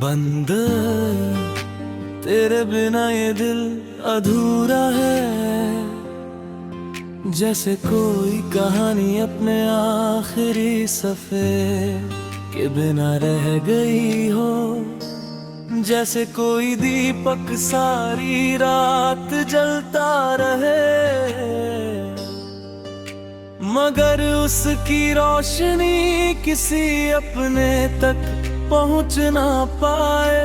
बंद तेरे बिना ये दिल अधूरा है, जैसे कोई कहानी अपने आखिरी सफ़े के बिना रह गई हो, जैसे कोई दीपक सारी रात जलता रहे मगर उसकी रोशनी किसी अपने तक पहुंच ना पाए।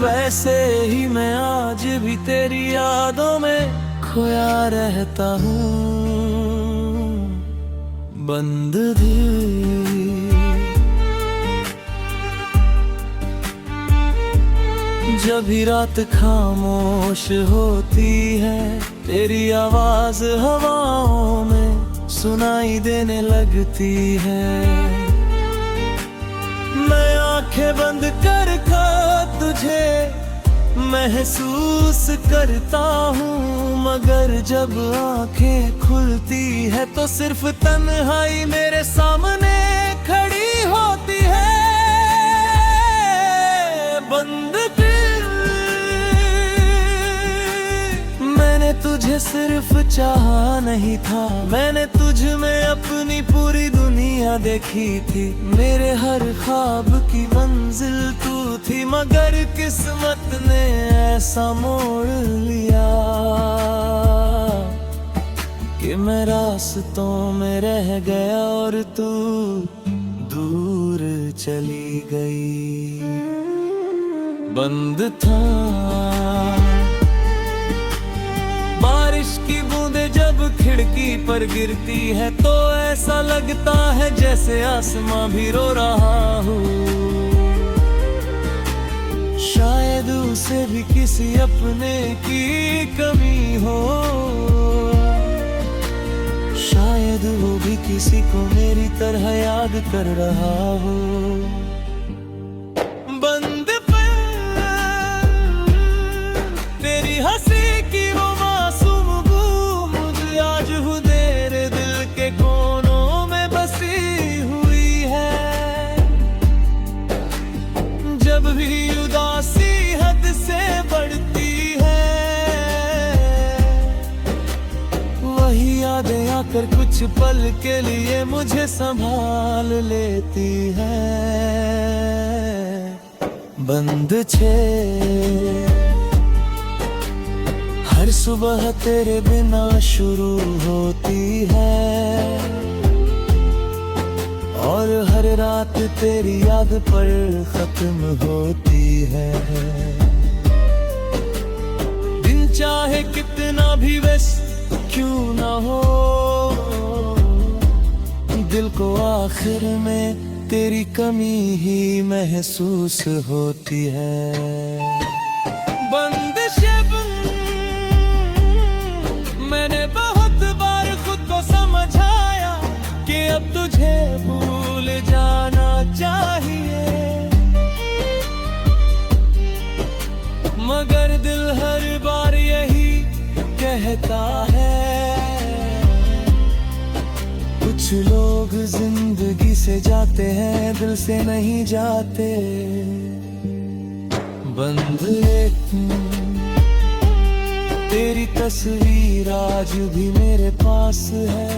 वैसे ही मैं आज भी तेरी यादों में खोया रहता हूँ। बंद दिल जब भी रात खामोश होती है, तेरी आवाज हवाओं में सुनाई देने लगती है। मैं आंखें बंद कर तुझे महसूस करता हूँ, मगर जब आंखें खुलती है तो सिर्फ तन्हाई मेरे सामने खड़ी होती है। बंद दिल मैंने तुझे सिर्फ चाहा नहीं था, मैंने तुझ में अपनी पूरी दुनिया देखी थी। मेरे हर ख्वाब की मंजिल तू थी, मगर किस्मत ने ऐसा मोड़ लिया कि मैं रास्तों में रह गया और तू दूर चली गई। बंद था बारिश की बूंदें जब खिड़की पर गिरती है तो ऐसा लगता है जैसे आसमां भी रो रहा हो। शायद उसे भी किसी अपने की कमी हो, शायद वो भी किसी को मेरी तरह याद कर रहा हो। बंद पे तेरी हंसी की वो मासूम बूंद आज हूँ तेरे दिल के कोनों में बसी हुई है। जब भी उदासी हद से बढ़ती है, वही यादें आकर कुछ पल के लिए मुझे संभाल लेती है। बंद छे हर सुबह तेरे बिना शुरू होती है और हर रात तेरी याद पर खत्म होती है। दिन चाहे कितना भी व्यस्त क्यों ना हो, दिल को आखिर में तेरी कमी ही महसूस होती है। बंदिशे मैंने बहुत बार खुद को समझाया कि अब तुझे भूल जाना चाहिए, मगर दिल हर बार यही कहता है। कुछ लोग जिंदगी से जाते हैं, दिल से नहीं जाते। बंद तेरी तस्वीर आज भी मेरे पास है,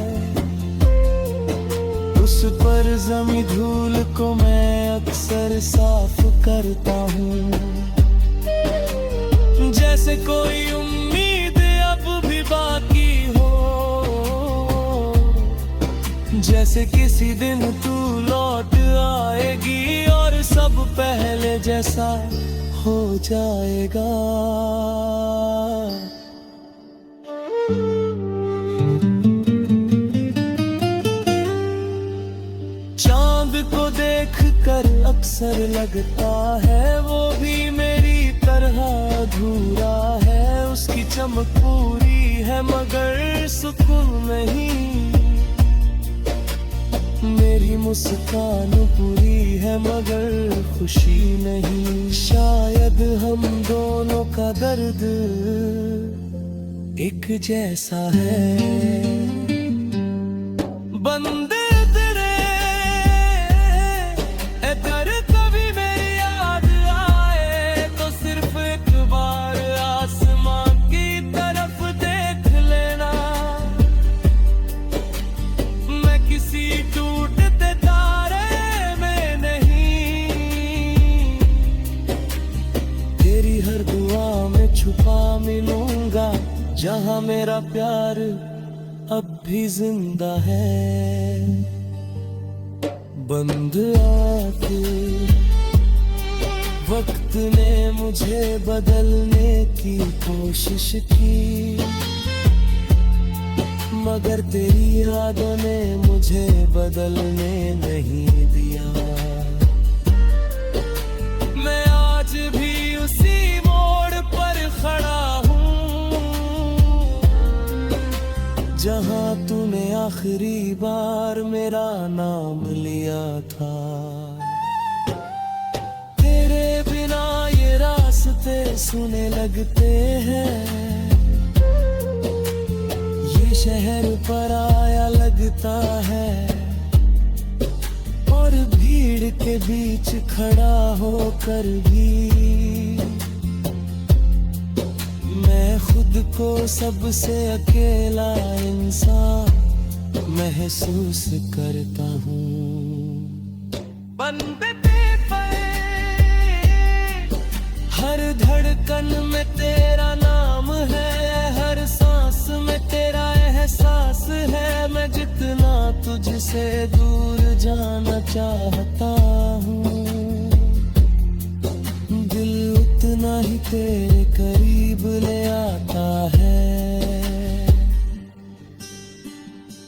उस पर जमी धूल को मैं अक्सर साफ करता हूँ। जैसे कोई उम्मीद अब भी बाकी हो, जैसे किसी दिन तू लौट आएगी और सब पहले जैसा हो जाएगा। चांद को देखकर अक्सर लगता है वो भी मेरी तरह अधूरा है। उसकी चमक पूरी है मगर सुकून नहीं, मेरी मुस्कान पूरी है मगर खुशी नहीं। शायद हम दोनों का दर्द एक जैसा है। बंदे तेरे कभी मेरी याद मिलूंगा जहां मेरा प्यार अब भी जिंदा है। बंद आंखें वक्त ने मुझे बदलने की कोशिश की, मगर तेरी यादों ने मुझे बदलने नहीं दिया। मैं आज भी उसी मोड़ पर खड़ा हूँ जहाँ तूने आखिरी बार मेरा नाम लिया था। तेरे बिना ये रास्ते सुने लगते हैं, शहर पराया लगता है, और भीड़ के बीच खड़ा होकर भी मैं खुद को सबसे अकेला इंसान महसूस करता हूँ। बंद पेपर हर धड़कन में तेरा नाम है, हर सांस में तेरा एहसास है। मैं जितना तुझसे दूर जाना चाहता हूँ, दिल उतना ही तेरे करीब ले आता है।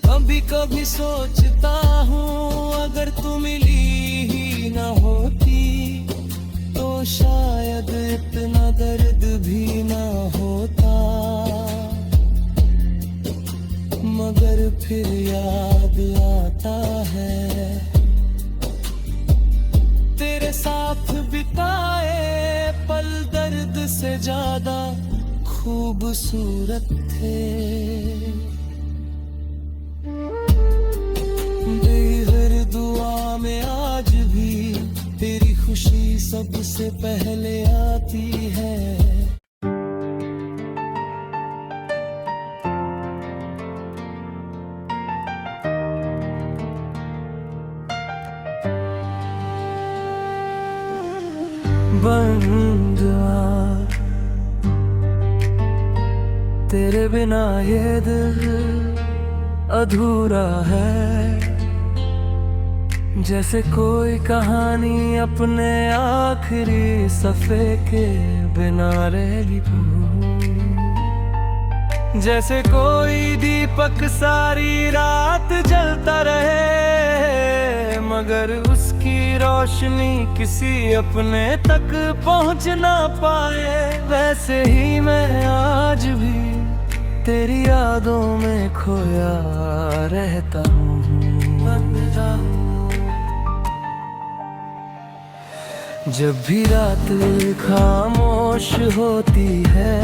कभी कभी सोचता हूँ अगर तू मिली ही न होती तो शायद इतना दर्द भी न होता, मगर फिर याद आता है तेरे साथ बिताए पल दर्द से ज्यादा खूबसूरत थे। बेहर दुआ में आज भी तेरी खुशी सबसे पहले आती है। बंद आँख तेरे बिना ये दिल अधूरा है, जैसे कोई कहानी अपने आखिरी सफ़े के बिना रहेगी। जैसे कोई दीपक सारी रात जलता रहे, मगर उसकी रोशनी किसी अपने तक पहुंच ना पाए। वैसे ही मैं आज भी तेरी यादों में खोया रहता हूँ। जब भी रात खामोश होती है,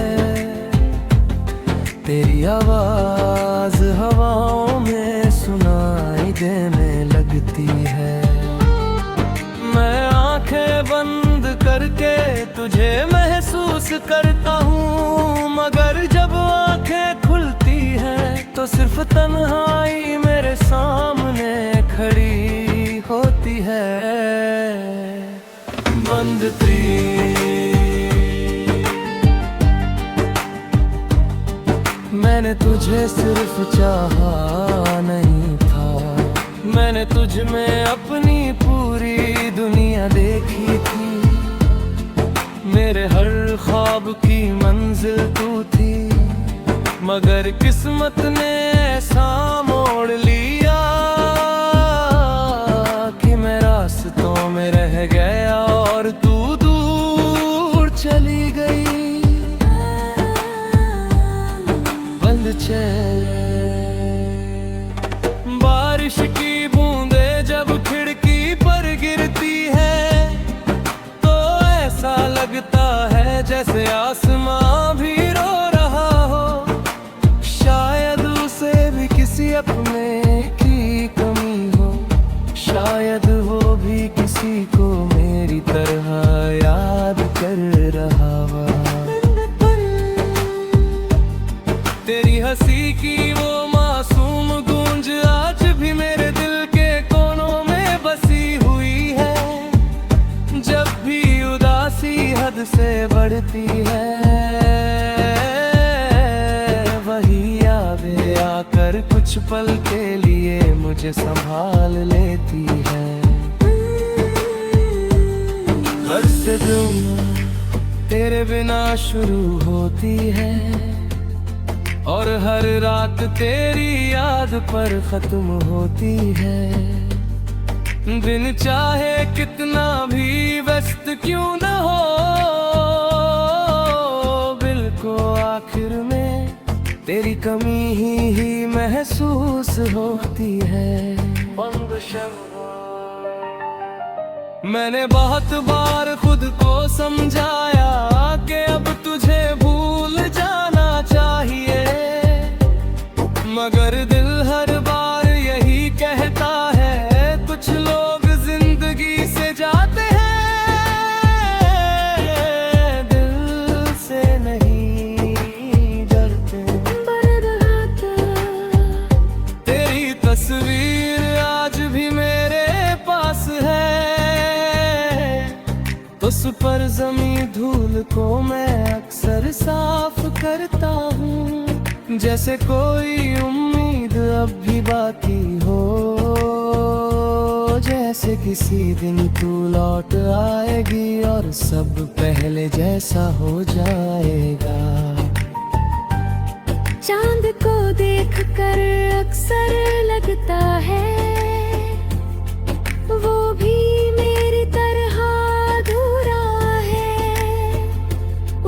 तेरी आवाज हवाओं में सुनाई देने लगती है। मैं आंखें बंद करके तुझे महसूस करता हूँ, मगर जब आंखें खुलती हैं तो सिर्फ तन्हाई मेरे सामने खड़ी होती है। बंद मैंने तुझे सिर्फ चाहा नहीं था, मैंने तुझ में अपनी पूरी दुनिया देखी थी। मेरे हर ख्वाब की मंजिल तू थी, मगर किस्मत ने ऐसा मोड़ लिया कि मैं रास्तों में रह गया और तू दूर चली गई। बारिश की बूंदें जब खिड़की पर गिरती है तो ऐसा लगता है जैसे आसमां भी रो रहा हो। शायद उसे भी किसी अपने की कमी हो, शायद वो भी किसी को मेरी तरह याद कर रहा हो। तेरी हंसी की वो मासूम गूंज आज भी मेरे दिल के कोनों में बसी हुई है। जब भी उदासी हद से बढ़ती है पल के लिए मुझे संभाल लेती है। हर दिन तेरे बिना शुरू होती है और हर रात तेरी याद पर खत्म होती है। बिन चाहे कितना भी व्यस्त क्यों न हो, दिल को आखिर में तेरी कमी ही महसूस होती है। मैंने बहुत बार खुद को समझाया कि अब तुझे भूल जाना चाहिए, मगर दिल हर बार यही कहता है कुछ लोग जिंदगी से जाते हैं, दिल से नहीं डरते। तेरी तस्वीर आज भी मेरे पास है, उस पर जमी धूल को मैं अक्सर साफ करता हूँ, जैसे कोई उम्मीद अब भी बाकी हो, जैसे किसी दिन तू लौट आएगी और सब पहले जैसा हो जाएगा। चांद को देखकर अक्सर लगता है वो भी मेरी तरह अधूरा है,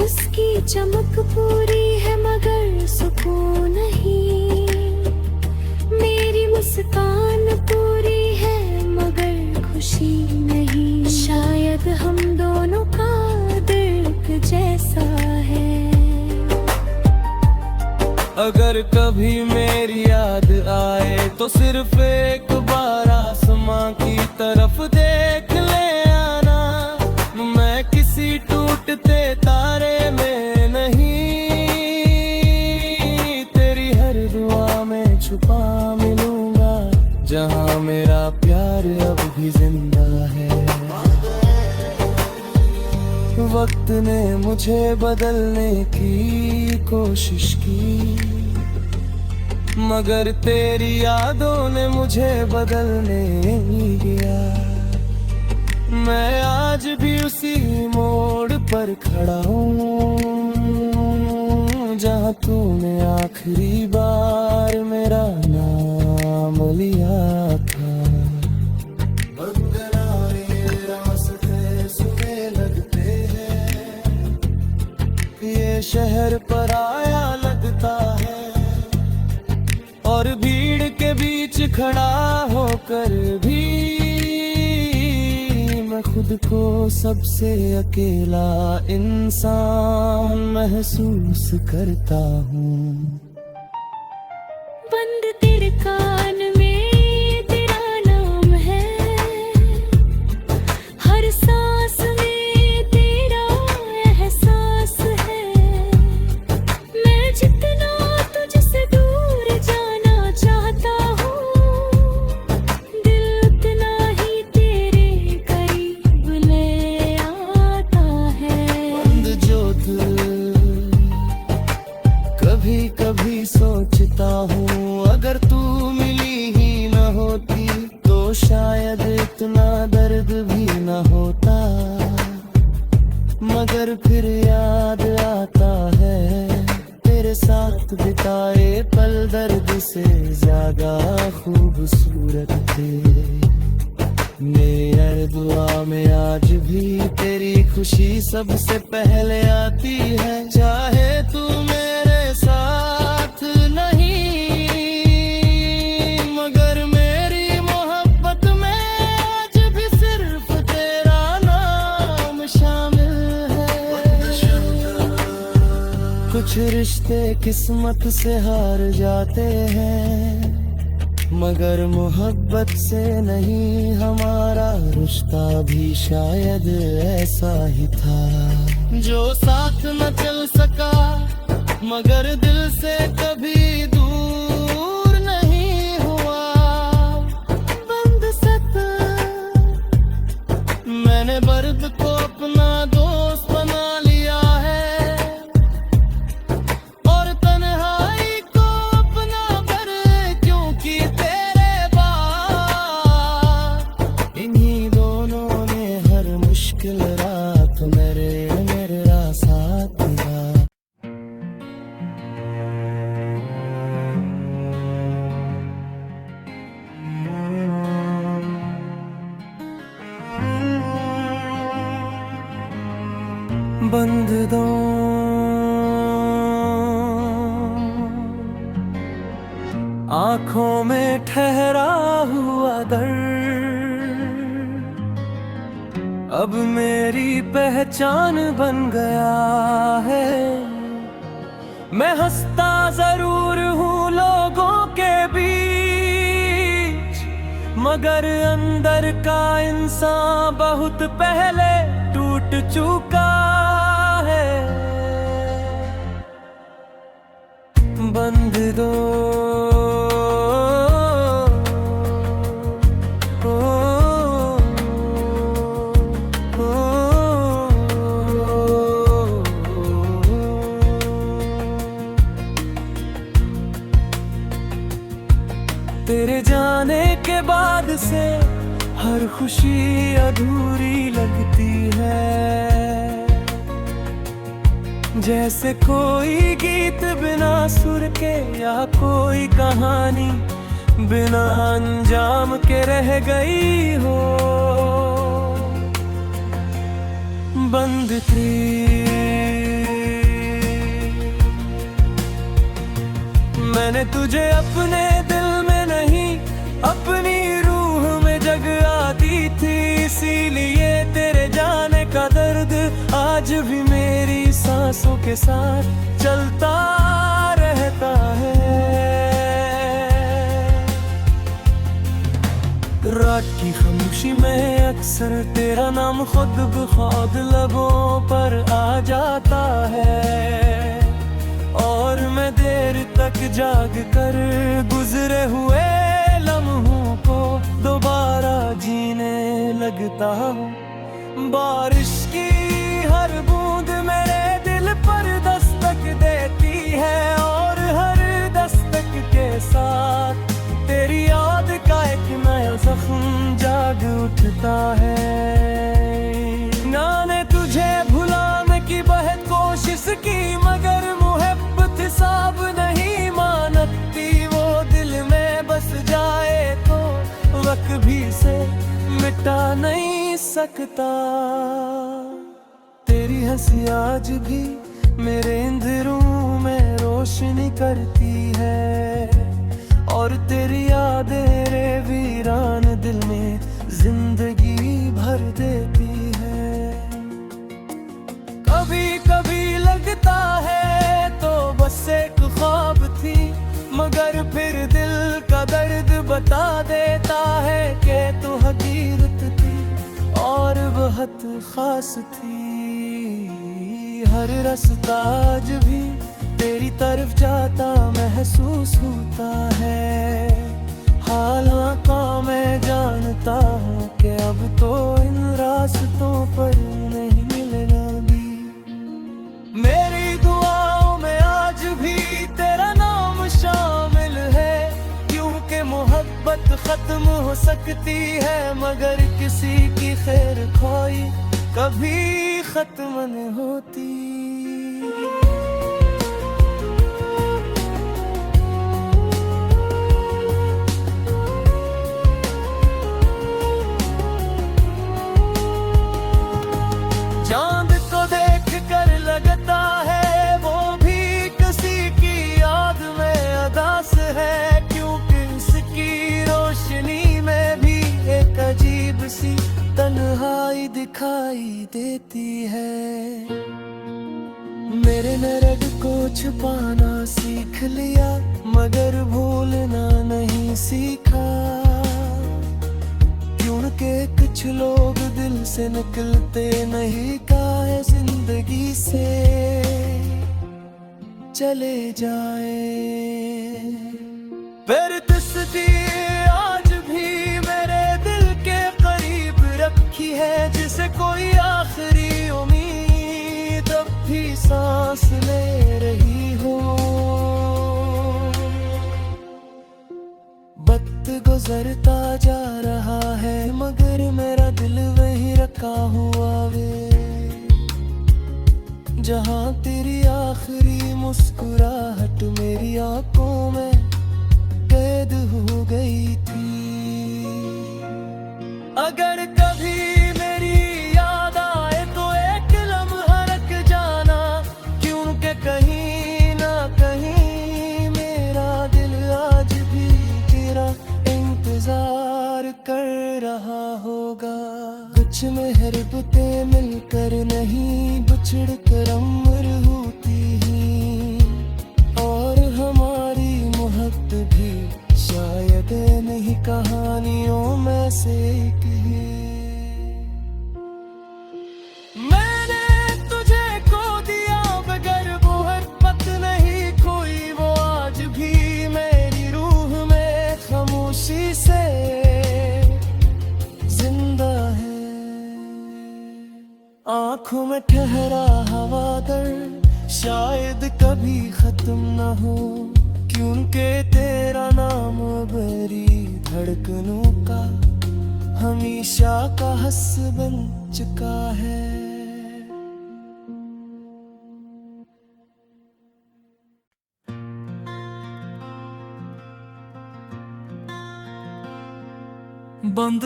उसकी चमक पूरी है मगर सुकून नहीं, मेरी मुस्कान पूरी है मगर खुशी नहीं। शायद हम दोनों का दिल जैसा है। अगर कभी मेरी याद आए तो सिर्फ एक बार आसमां की तरफ देख ले आना, मैं किसी टूटते तारे में नहीं, तेरी हर दुआ में छुपा मिलूंगा, जहां मेरा प्यार अब भी जिंदा है। वक्त ने मुझे बदलने की कोशिश की, मगर तेरी यादों ने मुझे बदलने नहीं दिया। मैं आज भी उसी मोड़ पर खड़ा हूँ जहाँ तूने आखिरी बार मेरा नाम लिया था। बदनामी रास्ते सुने लगते हैं, ये शहर पराया लगता है, और भीड़ के बीच खड़ा होकर भी मैं खुद को सबसे अकेला इंसान महसूस करता हूँ। बंद तेरे कान में तेरा नाम है, हर सांस में तेरा एहसास है, मैं जितना तुझसे दूर जाना चाहता हूँ, दिल उतना ही तेरे करीब ले आता है। बंद जो दिल कभी कभी सोचता हूँ अगर तू मिली ही न होती तो शायद इतना दर्द भी न होता, मगर फिर याद आता है तेरे साथ बिताए पल दर्द से ज्यादा खूबसूरत थे। मेरी दुआ में आज भी तेरी खुशी सबसे पहले आती है, चाहे तू मेरे साथ नहीं, मगर मेरी मोहब्बत में आज भी सिर्फ तेरा नाम शामिल है। कुछ रिश्ते किस्मत से हार जाते हैं, मगर मोहब्बत से नहीं, हमारा रिश्ता भी शायद ऐसा ही था, जो साथ न चल सका मगर दिल से कभी दूर नहीं हुआ। बंद सता मैंने बर्द को अपना दोस्त बना लिया है, और तन्हाई को अपना घर क्यों बंद दो आंखों में ठहरा हुआ दर्द अब मेरी पहचान बन गया है। मैं हंसता जरूर हूँ लोगों के बीच, मगर अंदर का इंसान बहुत पहले टूट चुका है। बंद दो तेरे जाने के बाद से हर खुशी अधूरी लगती है, जैसे कोई गीत बिना सुर के या कोई कहानी बिना अंजाम के रह गई हो। बंद थी मैंने तुझे अपने दिल में नहीं अपनी रूह में जगह दी थी, इसीलिए तेरे जाने का दर्द आज भी मेरी सांसों के साथ चलता रहता है। रात की खामोशी में अक्सर तेरा नाम खुद ब खुद लबों पर आ जाता है, और मैं देर तक जाग कर गुजरे हुए लम्हों को दोबारा जीने लगता हूँ। बारिश की हर बूंद मेरे दिल पर दस्तक देती है, और हर दस्तक के साथ तेरी याद का एक नया जख्म जाग उठता है। मैंने तुझे भुलाने की बहुत कोशिश की, मगर साब नहीं मानती, वो दिल में बस जाए तो वक्त भी से मिटा नहीं सकता। तेरी हंसी आज भी मेरे अंधेरों में रोशनी करती है, और तेरी यादें रे वीरान दिल में जिंदगी भर देती है। कभी कभी लगता है बस एक ख्वाब थी, मगर फिर दिल का दर्द बता देता है कि तू हकीकत थी और बहुत खास थी। हर रास्ता आज भी तेरी तरफ जाता महसूस होता है, हालांकि मैं जानता हूँ कि अब तो इन रास्तों पर नहीं मिलना भी। मेरी दुआओं में आज भी तेरा नाम शामिल है, क्योंकि मोहब्बत खत्म हो सकती है मगर किसी की खैर ख्वाही कभी खत्म नहीं होती। चांद को देख कर लगता है वो भी किसी की याद में अदास है, क्योंकि इसकी रोशनी में भी एक अजीब सी तन्हाई दिखाई देती है। मेरे नरक को छुपाना सीख लिया, मगर भूलना नहीं सीखा, क्योंकि कुछ लोग दिल से निकलते नहीं काहे जिंदगी से चले जाए। फिर तस्वीर आज भी मेरे दिल के करीब रखी है, जिसे कोई आखिरी उम्मीद अब भी सांस ले रही हो। वक्त गुजरता जा रहा है मगर मेरा दिल वहीं रखा हुआ वे, जहाँ तेरी आखिरी मुस्कुराहट मेरी आंखों में कैद हो गई थी। अगर कभी मेरी याद आए तो एक लम्हा रख बिछड़ कर उम्र होती है, और हमारी मोहब्बत भी शायद नहीं कहानियों में से एक है। मैंने तुझे खो दिया बगैर मोहब्बत नहीं खोई, वो आज भी मेरी रूह में खामोशी से जिंदा है। आंखों में ठहरा हवा दर्द शायद कभी खत्म न हो, क्योंकि तेरा नाम बरी धड़कनों का हमेशा का हंस बन चुका है। बंद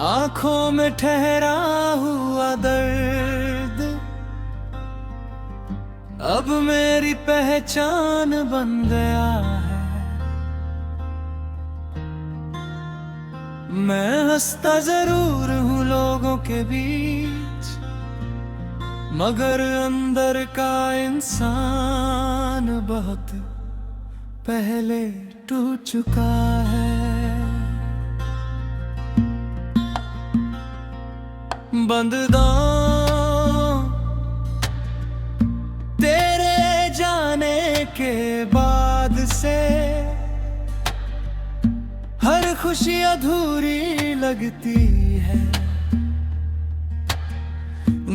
आंखों में ठहरा हुआ दर्द अब मेरी पहचान बन गया है। मैं हंसता जरूर हूँ लोगों के बीच, मगर अंदर का इंसान बहुत पहले टूट चुका है। बंद तेरे जाने के बाद से हर खुशी अधूरी लगती है,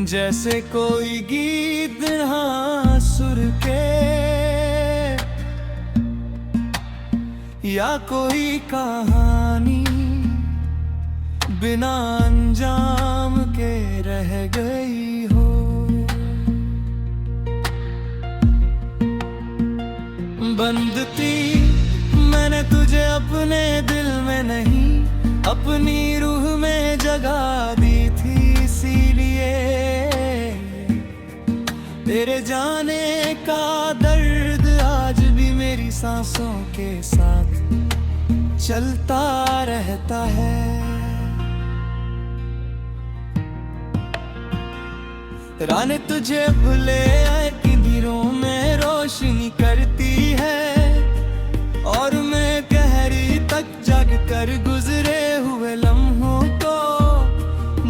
जैसे कोई गीत ना सुर के या कोई कहानी बिना अंजाम के रह गई हो। बंद थी मैंने तुझे अपने दिल में नहीं, अपनी रूह में जगा दी थी, इसीलिए तेरे जाने का दर्द आज भी मेरी सांसों के साथ चलता रहता है। राने तुझे भूले आए किधरों में रोशनी करती है, और मैं गहरी तक जग कर गुजरे हुए लम्हों को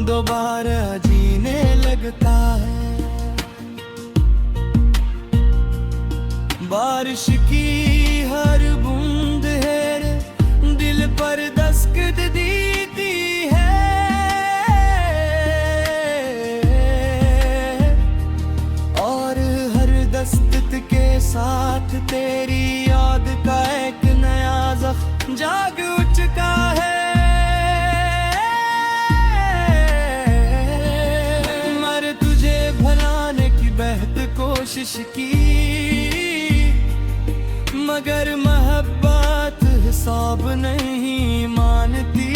दोबारा जीने लगता है। बारिश की हर बूंद है दिल पर दस्तक देती है, और हर दस्तक के साथ तेरी याद का एक नया ज़ख्म जाग उठा है। मर तुझे भुलाने की बेहद कोशिश की, मगर मोहब्बत हिसाब नहीं मानती,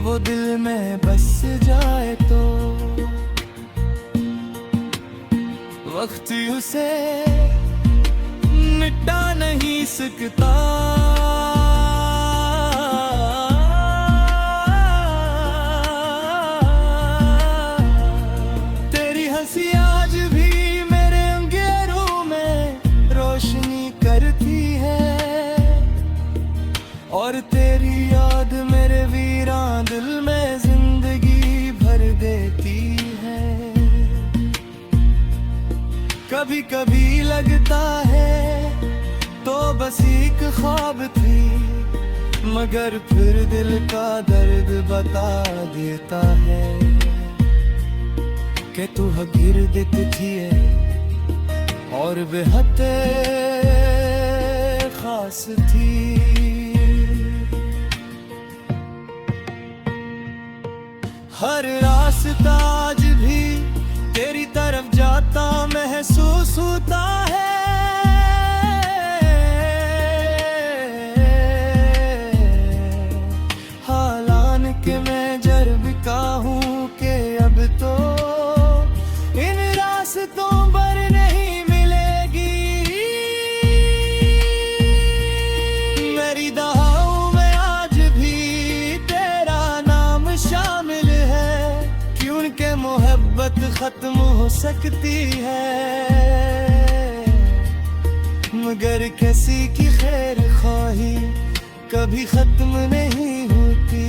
वो दिल में बस जाए तो वक्त उसे मिटा नहीं सकता। तेरी हंसी आज भी मेरे अंधेरों में रोशनी करती है, और तेरी याद मेरे वीरान दिल में जिंदगी भर देती है। कभी कभी लगता है तो बस एक ख्वाब थी, मगर फिर दिल का दर्द बता देता है कि तू गिरदित थी और बेहद खास थी। हर रास्ता आज भी तेरी तरफ जाता महसूस होता है, हालांकि मैं जर्ब हूँ कि अब तो इन रास्तों पर नहीं मिलेगी। मेरी दहाओं में आज भी तेरा नाम शामिल है, मोहब्बत खत्म हो सकती है, मगर किसी की खैर ख्वाही कभी खत्म नहीं होती।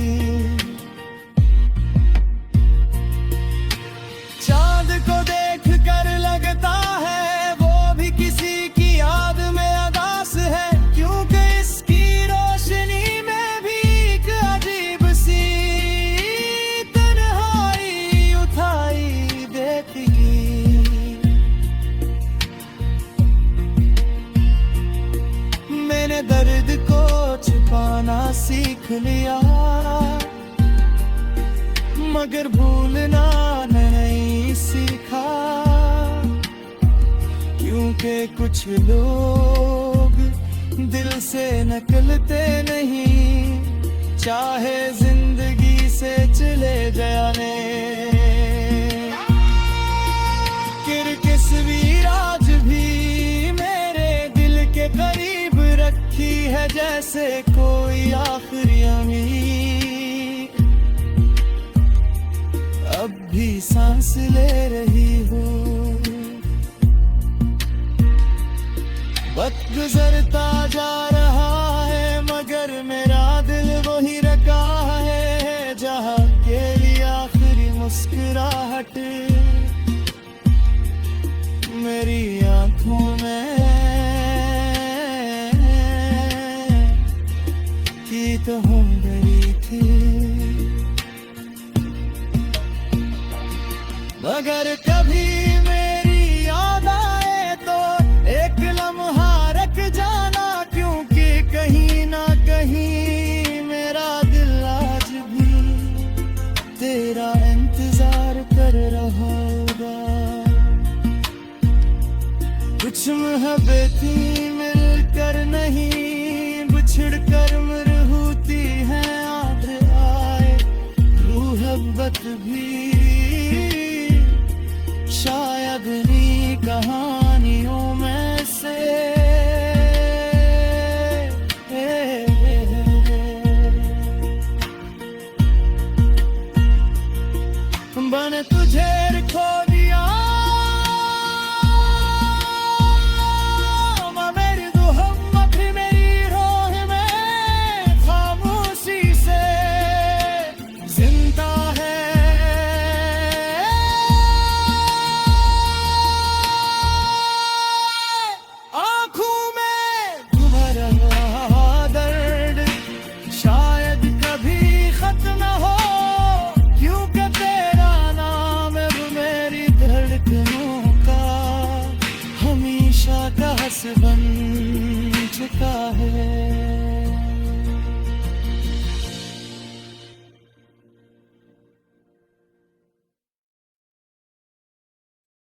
चांद को देख कर लगता है वो भी किसी की याद में अदास है, क्योंकि इसकी रोशनी में भी एक अजीब सी तन्हाई उठाई देती। मैंने दर्द को छुपाना सीख लिया, मगर भूलना नहीं सीखा, क्योंकि कुछ लोग दिल से निकलते नहीं, चाहे जिंदगी से चले जाने। किरकिस्वी आज भी मेरे दिल के करीब रखी है, जैसे कोई आखिरी उम्मीद अब भी सांस ले रही हो। वक्त गुजरता जा रहा है, मगर मेरा दिल वही रखा है, जहाँ के लिए आखिरी मुस्कुराहट मेरी आंखों में की तो हो गई थी। मगर कभी मेरी याद आए तो एक लम्हा रख जाना, क्योंकि कहीं ना कहीं मेरा दिल आज भी तेरा इंतजार कर रहा होगा। कुछ मोहब्बतें मिलकर नहीं बिछड़ कर मरहूती हैं, याद आए मोहब्बत भी शायद नी कहानियों में से। बन तुझे खो दिया मेरी दुहम्मत मेरी रोह में खामोशी से जिंदा है। शायद कभी खत्म न हो, क्योंकि तेरा नाम अब मेरी धड़कनों का हमेशा का हंस बन चुका है।